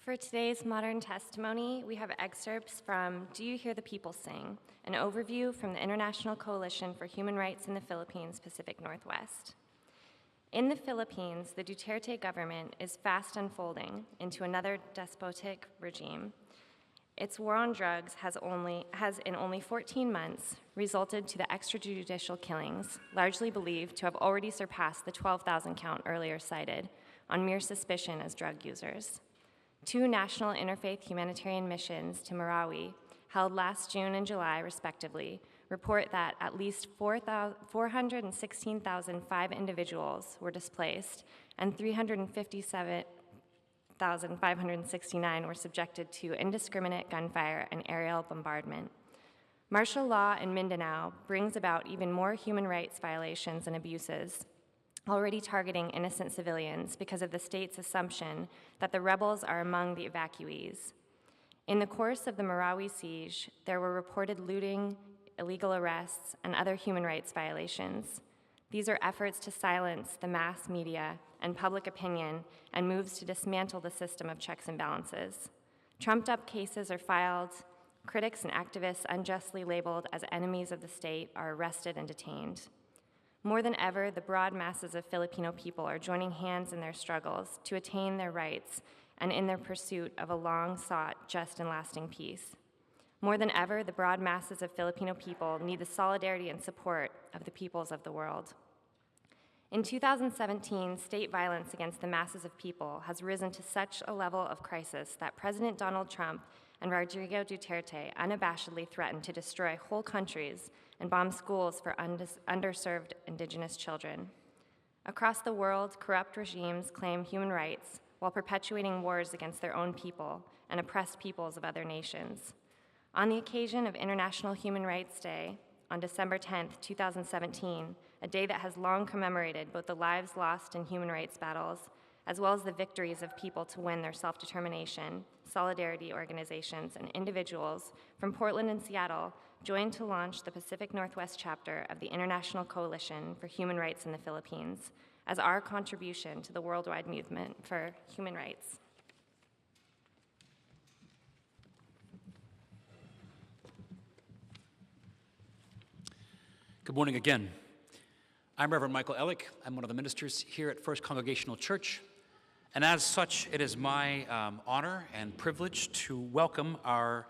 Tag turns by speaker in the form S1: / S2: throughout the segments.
S1: For today's modern testimony, we have excerpts from Do You Hear the People Sing, an overview from the International Coalition for Human Rights in the Philippines Pacific Northwest. In the Philippines, the Duterte government is fast unfolding into another despotic regime. Its war on drugs has in only 14 months resulted to the extrajudicial killings, largely believed to have already surpassed the 12,000 count earlier cited, on mere suspicion as drug users. 2 national interfaith humanitarian missions to Marawi, held last June and July respectively, report that at least 416,005 individuals were displaced and 357,569 were subjected to indiscriminate gunfire and aerial bombardment. Martial law in Mindanao brings about even more human rights violations and abuses, already targeting innocent civilians because of the state's assumption that the rebels are among the evacuees. In the course of the Marawi siege, there were reported looting, illegal arrests, and other human rights violations. These are efforts to silence the mass media and public opinion and moves to dismantle the system of checks and balances. Trumped-up cases are filed. Critics and activists unjustly labeled as enemies of the state are arrested and detained. More than ever, the broad masses of Filipino people are joining hands in their struggles to attain their rights and in their pursuit of a long-sought, just and lasting peace. More than ever, the broad masses of Filipino people need the solidarity and support of the peoples of the world. In 2017, state violence against the masses of people has risen to such a level of crisis that President Donald Trump and Rodrigo Duterte unabashedly threatened to destroy whole countries and bomb schools for underserved indigenous children. Across the world, corrupt regimes claim human rights while perpetuating wars against their own people and oppressed peoples of other nations. On the occasion of International Human Rights Day, on December 10, 2017, a day that has long commemorated both the lives lost in human rights battles as well as the victories of people to win their self-determination, solidarity organizations, and individuals from Portland and Seattle joined to launch the Pacific Northwest chapter of the International Coalition for Human Rights in the Philippines as our contribution to the worldwide movement for human rights.
S2: Good morning again. I'm Reverend Michael Ellick. I'm one of the ministers here at First Congregational Church. And as such, it is my honor and privilege to welcome our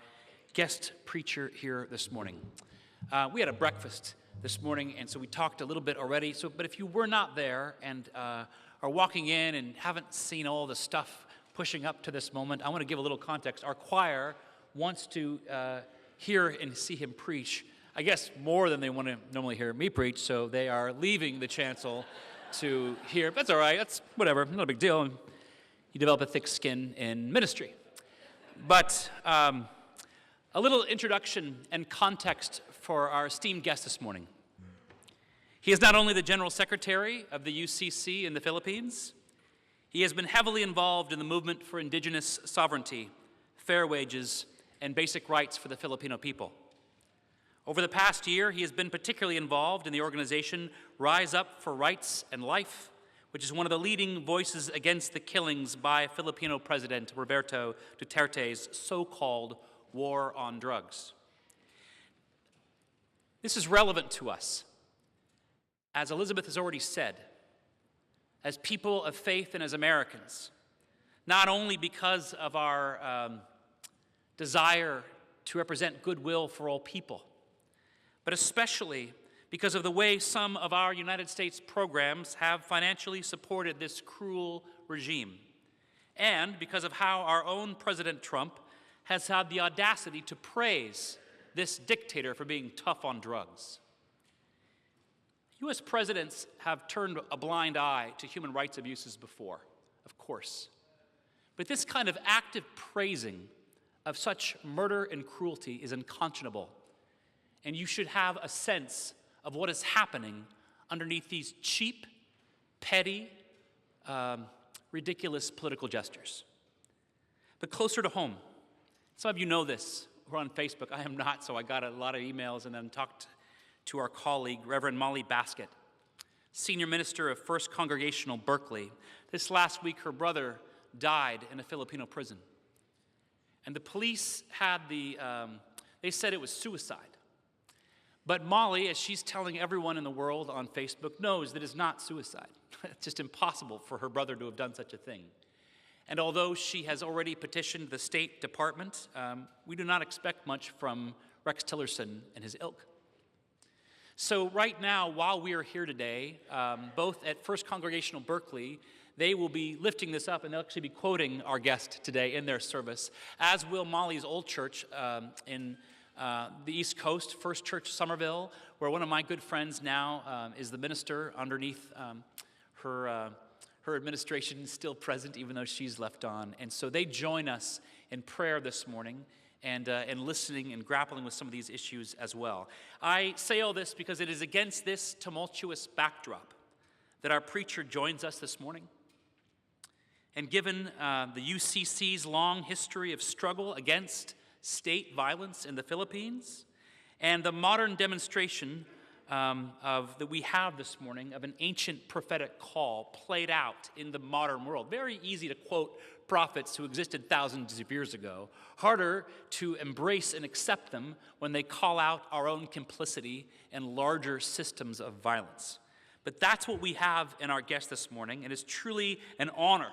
S2: guest preacher here this morning. We had a breakfast this morning, and so we talked a little bit already. But if you were not there and are walking in and haven't seen all the stuff pushing up to this moment, I want to give a little context. Our choir wants to hear and see him preach, I guess more than they want to normally hear me preach, so they are leaving the chancel to hear. That's all right, that's whatever, not a big deal. You develop a thick skin in ministry. But a little introduction and context for our esteemed guest this morning. He is not only the General Secretary of the UCC in the Philippines, he has been heavily involved in the movement for indigenous sovereignty, fair wages, and basic rights for the Filipino people. Over the past year, he has been particularly involved in the organization Rise Up for Rights and Life, which is one of the leading voices against the killings by Filipino President Roberto Duterte's so-called war on drugs. This is relevant to us, as Elizabeth has already said, as people of faith and as Americans, not only because of our desire to represent goodwill for all people, but especially because of the way some of our United States programs have financially supported this cruel regime, and because of how our own President Trump has had the audacity to praise this dictator for being tough on drugs. U.S. presidents have turned a blind eye to human rights abuses before, of course. But this kind of active praising of such murder and cruelty is unconscionable, and you should have a sense of what is happening underneath these cheap, petty, ridiculous political gestures. But closer to home, some of you know this. We're on Facebook. I am not, so I got a lot of emails and then talked to our colleague, Reverend Molly Baskett, senior minister of First Congregational Berkeley. This last week, her brother died in a Filipino prison. And the police had they said it was suicide. But Molly, as she's telling everyone in the world on Facebook, knows that it's not suicide. It's just impossible for her brother to have done such a thing. And although she has already petitioned the State Department, we do not expect much from Rex Tillerson and his ilk. So right now, while we are here today, both at First Congregational Berkeley, they will be lifting this up, and they'll actually be quoting our guest today in their service, as will Molly's old church in the East Coast, First Church Somerville, where one of my good friends now is the minister underneath her administration is still present, even though she's left on. And so they join us in prayer this morning and listening and grappling with some of these issues as well. I say all this because it is against this tumultuous backdrop that our preacher joins us this morning. And given the UCC's long history of struggle against state violence in the Philippines and the modern demonstration that we have this morning of an ancient prophetic call played out in the modern world. Very easy to quote prophets who existed thousands of years ago. Harder to embrace and accept them when they call out our own complicity in larger systems of violence. But that's what we have in our guest this morning, and it's truly an honor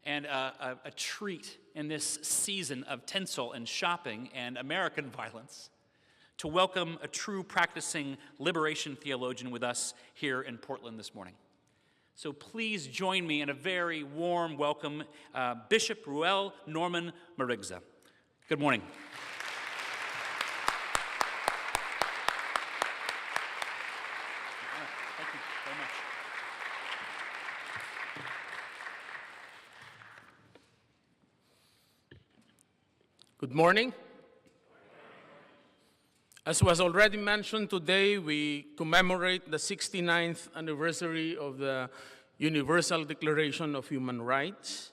S2: and a treat in this season of tinsel and shopping and American violence to welcome a true practicing liberation theologian with us here in Portland this morning. So please join me in a very warm welcome, Bishop Reuel Norman Marigza. Good morning. Thank you very much.
S3: Good morning. As was already mentioned, today we commemorate the 69th anniversary of the Universal Declaration of Human Rights,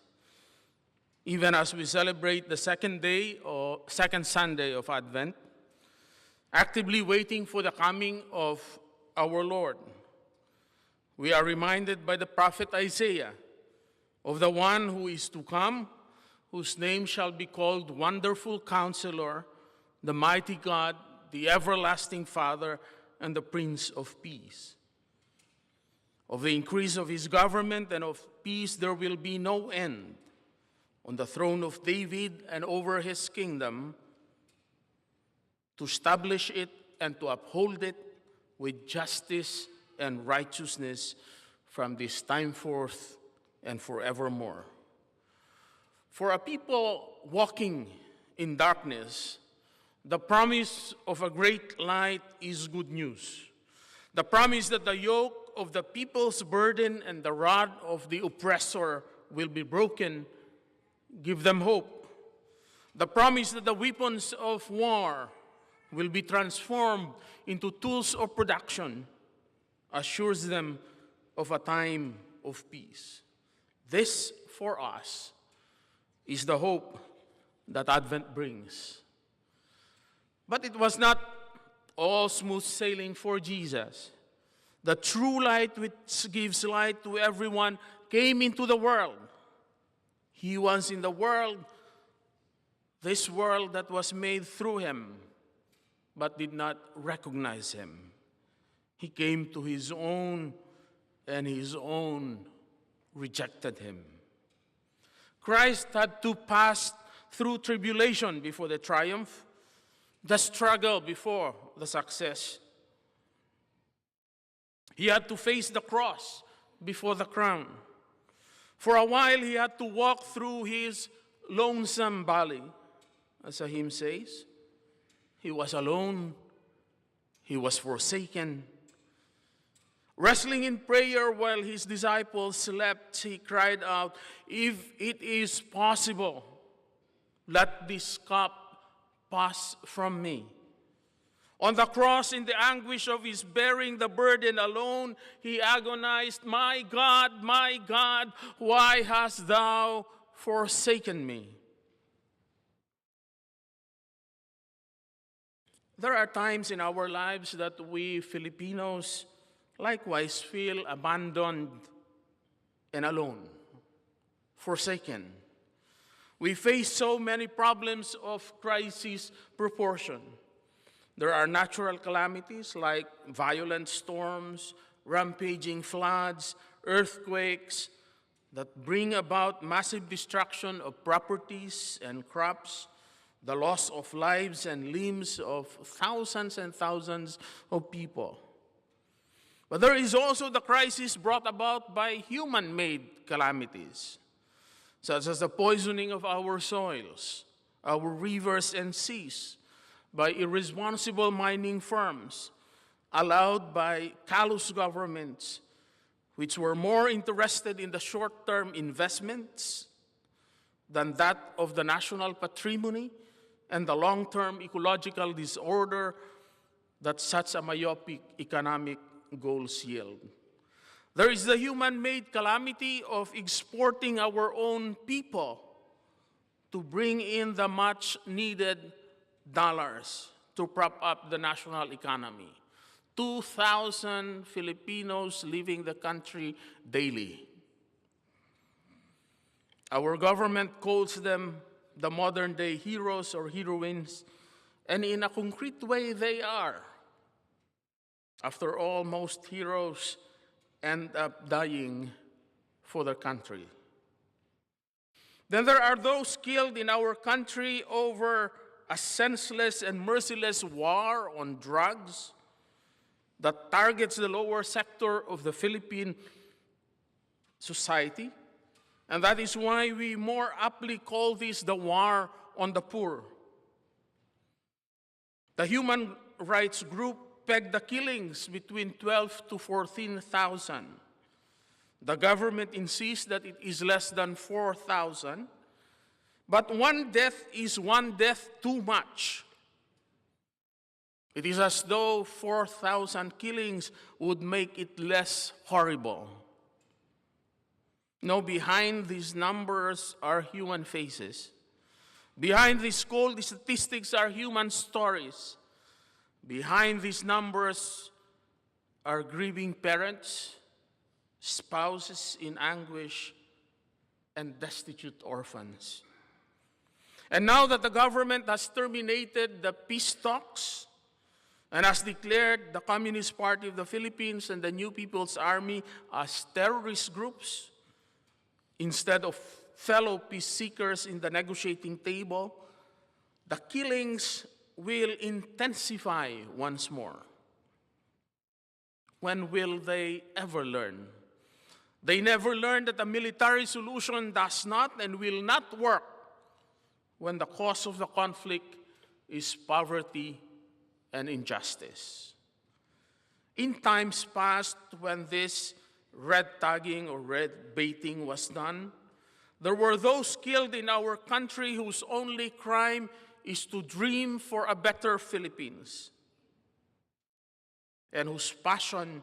S3: even as we celebrate the second Sunday of Advent, actively waiting for the coming of our Lord. We are reminded by the prophet Isaiah of the one who is to come, whose name shall be called Wonderful Counselor, the Mighty God, the Everlasting Father, and the Prince of Peace. Of the increase of his government and of peace there will be no end, on the throne of David and over his kingdom, to establish it and to uphold it with justice and righteousness from this time forth and forevermore. For a people walking in darkness, the promise of a great light is good news. The promise that the yoke of the people's burden and the rod of the oppressor will be broken give them hope. The promise that the weapons of war will be transformed into tools of production assures them of a time of peace. This, for us, is the hope that Advent brings. But it was not all smooth sailing for Jesus. The true light which gives light to everyone came into the world. He was in the world, this world that was made through him, but did not recognize him. He came to his own, and his own rejected him. Christ had to pass through tribulation before the triumph, the struggle before the success. He had to face the cross before the crown. For a while, he had to walk through his lonesome valley. As a hymn says, he was alone, he was forsaken. Wrestling in prayer while his disciples slept, he cried out, "If it is possible, let this cup pass from me." On the cross, in the anguish of his bearing the burden alone, he agonized, my God, why hast thou forsaken me?" There are times in our lives that we Filipinos likewise feel abandoned and alone, forsaken. We face so many problems of crisis proportion. There are natural calamities like violent storms, rampaging floods, earthquakes that bring about massive destruction of properties and crops, the loss of lives and limbs of thousands and thousands of people. But there is also the crisis brought about by human-made calamities, such as the poisoning of our soils, our rivers and seas, by irresponsible mining firms, allowed by callous governments, which were more interested in the short-term investments than that of the national patrimony and the long-term ecological disorder that such a myopic economic goals yield. There is the human-made calamity of exporting our own people to bring in the much-needed dollars to prop up the national economy. 2,000 Filipinos leaving the country daily. Our government calls them the modern-day heroes or heroines, and in a concrete way, they are. After all, most heroes end up dying for their country. Then there are those killed in our country over a senseless and merciless war on drugs that targets the lower sector of the Philippine society. And that is why we more aptly call this the war on the poor. The human rights group pegged the killings between 12 to 14,000. The government insists that it is less than 4,000. But one death is one death too much. It is as though 4,000 killings would make it less horrible. No, behind these numbers are human faces. Behind these cold statistics are human stories. Behind these numbers are grieving parents, spouses in anguish, and destitute orphans. And now that the government has terminated the peace talks and has declared the Communist Party of the Philippines and the New People's Army as terrorist groups, instead of fellow peace seekers in the negotiating table, the killings will intensify once more. When will they ever learn? They never learn that a military solution does not and will not work when the cause of the conflict is poverty and injustice. In times past, when this red tagging or red baiting was done, there were those killed in our country whose only crime is to dream for a better Philippines, and whose passion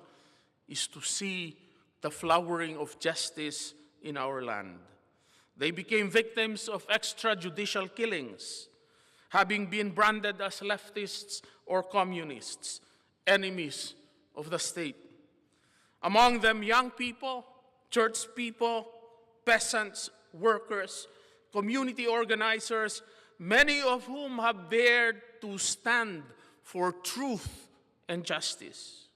S3: is to see the flowering of justice in our land. They became victims of extrajudicial killings, having been branded as leftists or communists, enemies of the state. Among them, young people, church people, peasants, workers, community organizers, many of whom have dared to stand for truth and justice.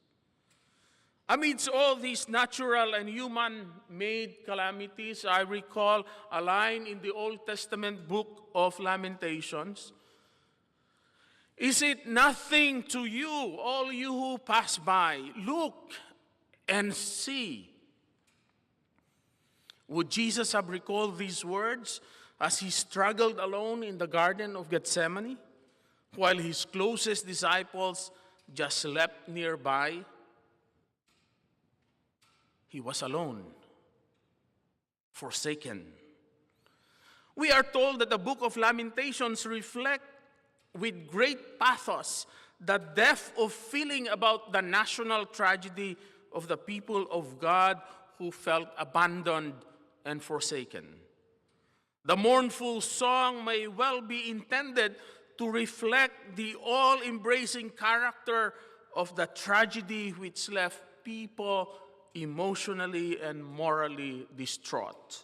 S3: Amidst all these natural and human-made calamities, I recall a line in the Old Testament book of Lamentations. Is it nothing to you, all you who pass by? Look and see. Would Jesus have recalled these words as he struggled alone in the Garden of Gethsemane, while his closest disciples just slept nearby? He was alone, forsaken. We are told that the book of Lamentations reflects with great pathos the depth of feeling about the national tragedy of the people of God who felt abandoned and forsaken. The mournful song may well be intended to reflect the all-embracing character of the tragedy which left people emotionally and morally distraught.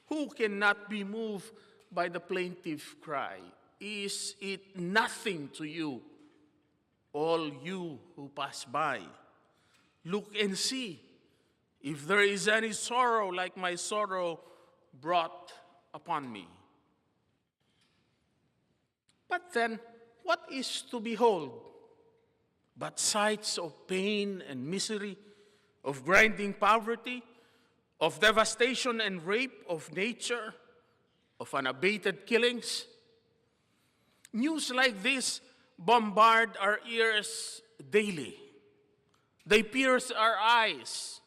S3: Who cannot be moved by the plaintive cry? Is it nothing to you, all you who pass by? Look and see if there is any sorrow like my sorrow brought upon me. But then, what is to behold but sights of pain and misery, of grinding poverty, of devastation and rape of nature, of unabated killings? News like this bombard our ears daily. They pierce our eyes,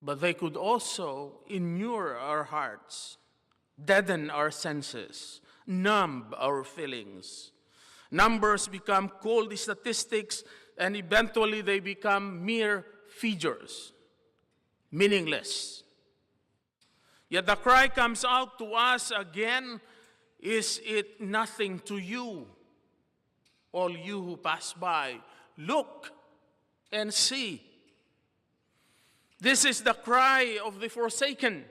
S3: but they could also inure our hearts, deaden our senses, numb our feelings. Numbers become cold statistics, and eventually they become mere figures, meaningless. Yet the cry comes out to us again, is it nothing to you, all you who pass by? Look and see. This is the cry of the forsaken.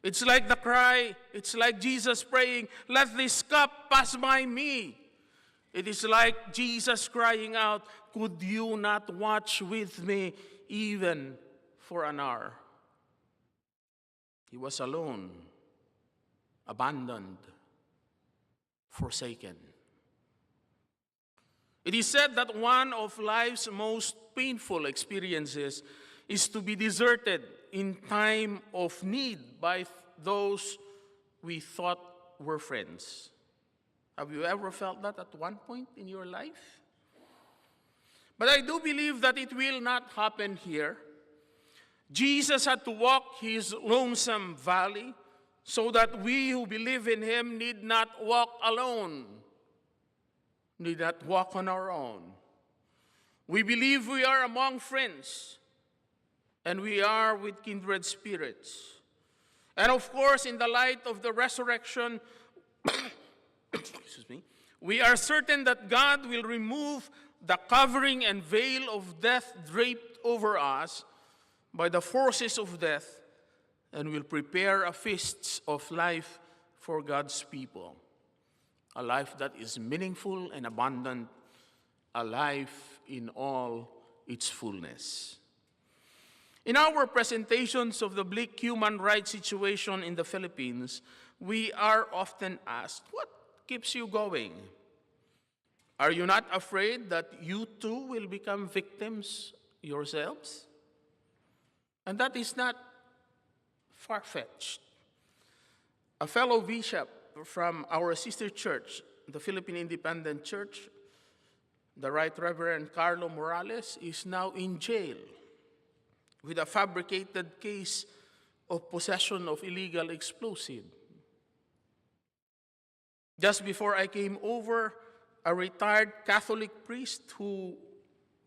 S3: It's like the cry, it's like Jesus praying, let this cup pass by me. It is like Jesus crying out, could you not watch with me even for an hour? He was alone, abandoned, forsaken. It is said that one of life's most painful experiences is to be deserted in time of need by those we thought were friends. Have you ever felt that at one point in your life? But I do believe that it will not happen here. Jesus had to walk his lonesome valley so that we who believe in him need not walk alone, need not walk on our own. We believe we are among friends, and we are with kindred spirits. And of course, in the light of the resurrection, excuse me, we are certain that God will remove the covering and veil of death draped over us by the forces of death, and will prepare a feast of life for God's people. A life that is meaningful and abundant, a life in all its fullness. In our presentations of the bleak human rights situation in the Philippines, we are often asked, what keeps you going? Are you not afraid that you too will become victims yourselves? And that is not far-fetched. A fellow bishop from our sister church, the Philippine Independent Church, the Right Reverend Carlo Morales, is now in jail with a fabricated case of possession of illegal explosive. Just before I came over, a retired Catholic priest who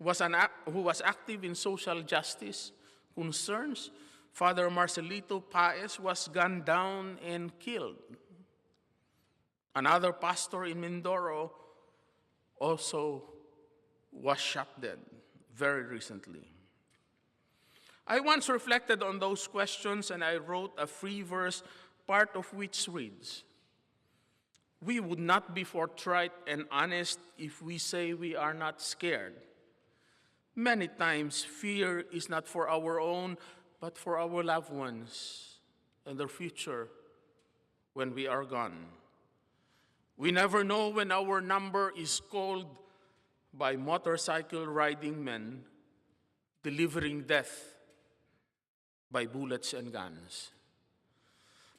S3: was active in social justice concerns, Father Marcelito Paez, was gunned down and killed. Another pastor in Mindoro also was shot dead very recently. I once reflected on those questions, and I wrote a free verse, part of which reads, "We would not be forthright and honest if we say we are not scared. Many times, fear is not for our own, but for our loved ones and their future when we are gone. We never know when our number is called by motorcycle riding men delivering death by bullets and guns."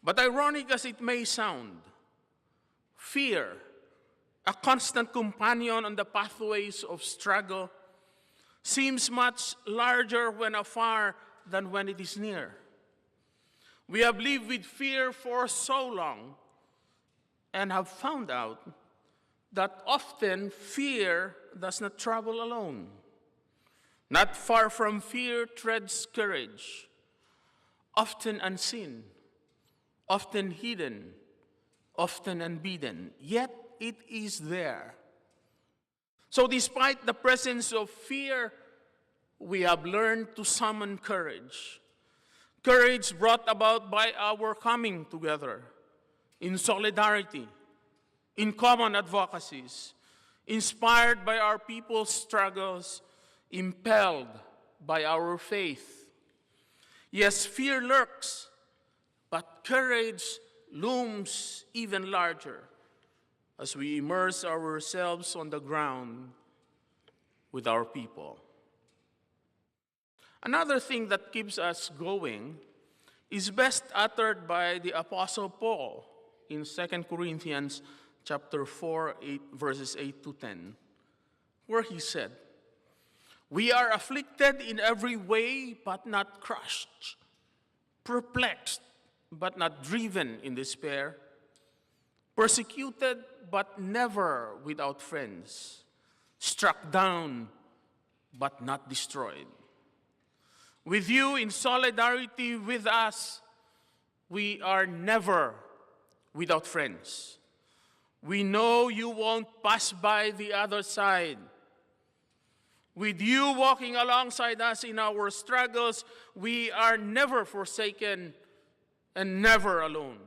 S3: But ironic as it may sound, fear, a constant companion on the pathways of struggle, seems much larger when afar than when it is near. We have lived with fear for so long and have found out that often fear does not travel alone. Not far from fear treads courage, often unseen, often hidden, often unbidden, yet it is there. So despite the presence of fear, we have learned to summon courage. Courage brought about by our coming together in solidarity, in common advocacies, inspired by our people's struggles, impelled by our faith. Yes, fear lurks, but courage looms even larger as we immerse ourselves on the ground with our people. Another thing that keeps us going is best uttered by the Apostle Paul in 2 Corinthians chapter 4, verses 8 to 10, where he said, "We are afflicted in every way, but not crushed, perplexed, but not driven in despair, persecuted, but never without friends, struck down, but not destroyed. With you in solidarity with us, we are never without friends. We know you won't pass by the other side. With you walking alongside us in our struggles, we are never forsaken and never alone.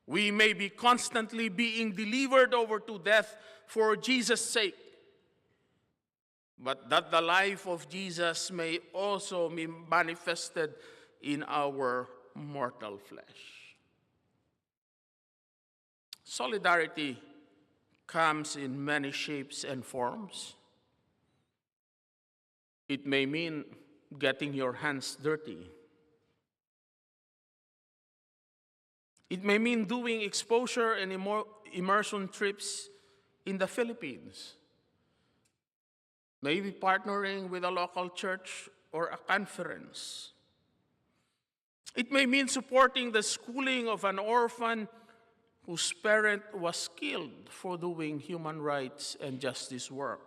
S3: We may be constantly being delivered over to death for Jesus' sake, but that the life of Jesus may also be manifested in our mortal flesh." Solidarity comes in many shapes and forms. It may mean getting your hands dirty. It may mean doing exposure and immersion trips in the Philippines. Maybe partnering with a local church or a conference. It may mean supporting the schooling of an orphan whose parent was killed for doing human rights and justice work.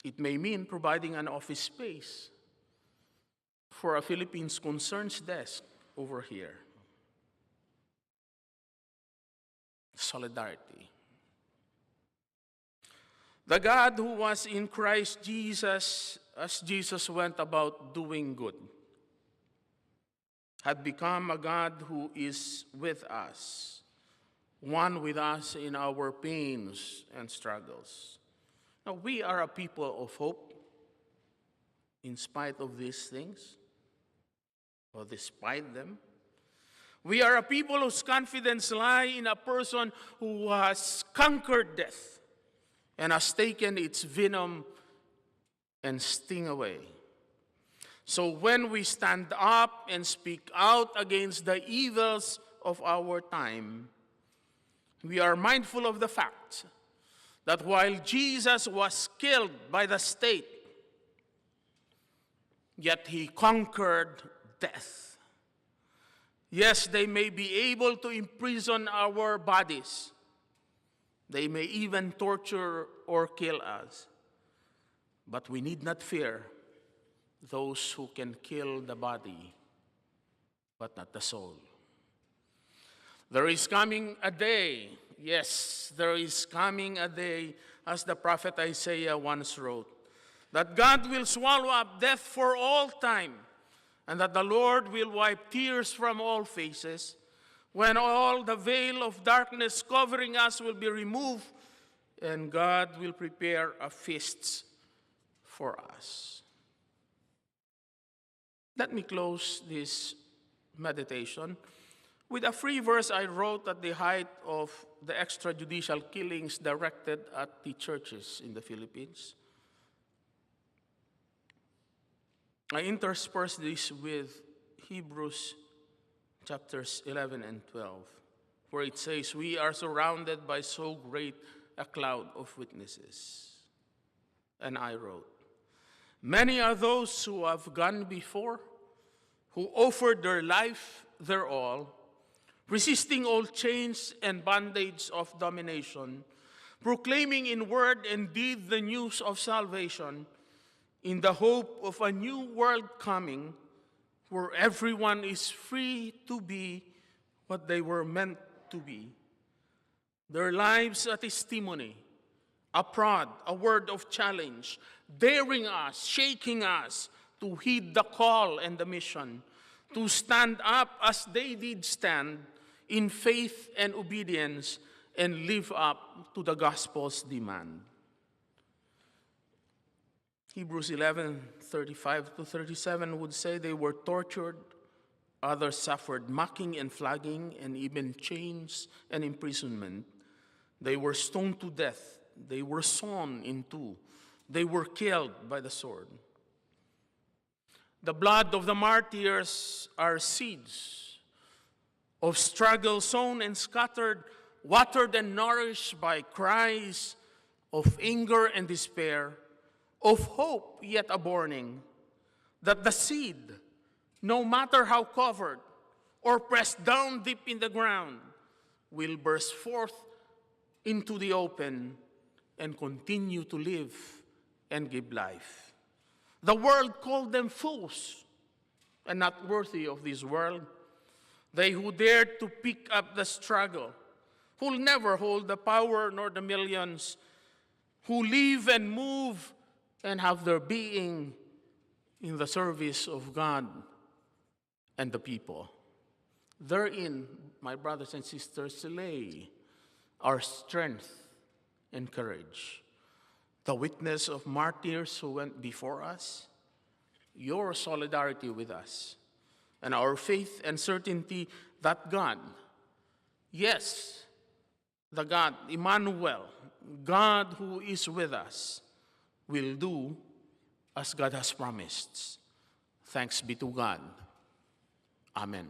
S3: It may mean providing an office space for a Philippines Concerns desk over here. Solidarity. The God who was in Christ Jesus, as Jesus went about doing good, had become a God who is with us, one with us in our pains and struggles. Now, we are a people of hope in spite of these things, or despite them. We are a people whose confidence lies in a person who has conquered death and has taken its venom and sting away. So when we stand up and speak out against the evils of our time, we are mindful of the fact that while Jesus was killed by the state, yet he conquered death. Yes, they may be able to imprison our bodies. They may even torture or kill us. But we need not fear those who can kill the body, but not the soul. There is coming a day, yes, there is coming a day, as the prophet Isaiah once wrote, that God will swallow up death for all time, and that the Lord will wipe tears from all faces, when all the veil of darkness covering us will be removed, and God will prepare a feast for us. Let me close this meditation with a free verse I wrote at the height of the extrajudicial killings directed at the churches in the Philippines. I intersperse this with Hebrews chapters 11 and 12, where it says, "We are surrounded by so great a cloud of witnesses." And I wrote, "Many are those who have gone before, who offered their life, their all, resisting all chains and bondage of domination, proclaiming in word and deed the news of salvation, in the hope of a new world coming, where everyone is free to be what they were meant to be. Their lives a testimony, a prod, a word of challenge, daring us, shaking us to heed the call and the mission, to stand up as they did stand in faith and obedience and live up to the gospel's demand. Hebrews 11:35-37 would say they were tortured, others suffered mocking and flogging and even chains and imprisonment. They were stoned to death. They were sawn in two. They were killed by the sword. The blood of the martyrs are seeds of struggle sown and scattered, watered and nourished by cries of anger and despair, of hope yet aborning, that the seed, no matter how covered or pressed down deep in the ground, will burst forth into the open and continue to live and give life. The world called them fools and not worthy of this world. They who dared to pick up the struggle, who'll never hold the power nor the millions, who live and move and have their being in the service of God and the people. Therein, my brothers and sisters, lay our strength and courage. The witness of martyrs who went before us, your solidarity with us, and our faith and certainty that God, yes, the God, Emmanuel, God who is with us, will do as God has promised. Thanks be to God. Amen.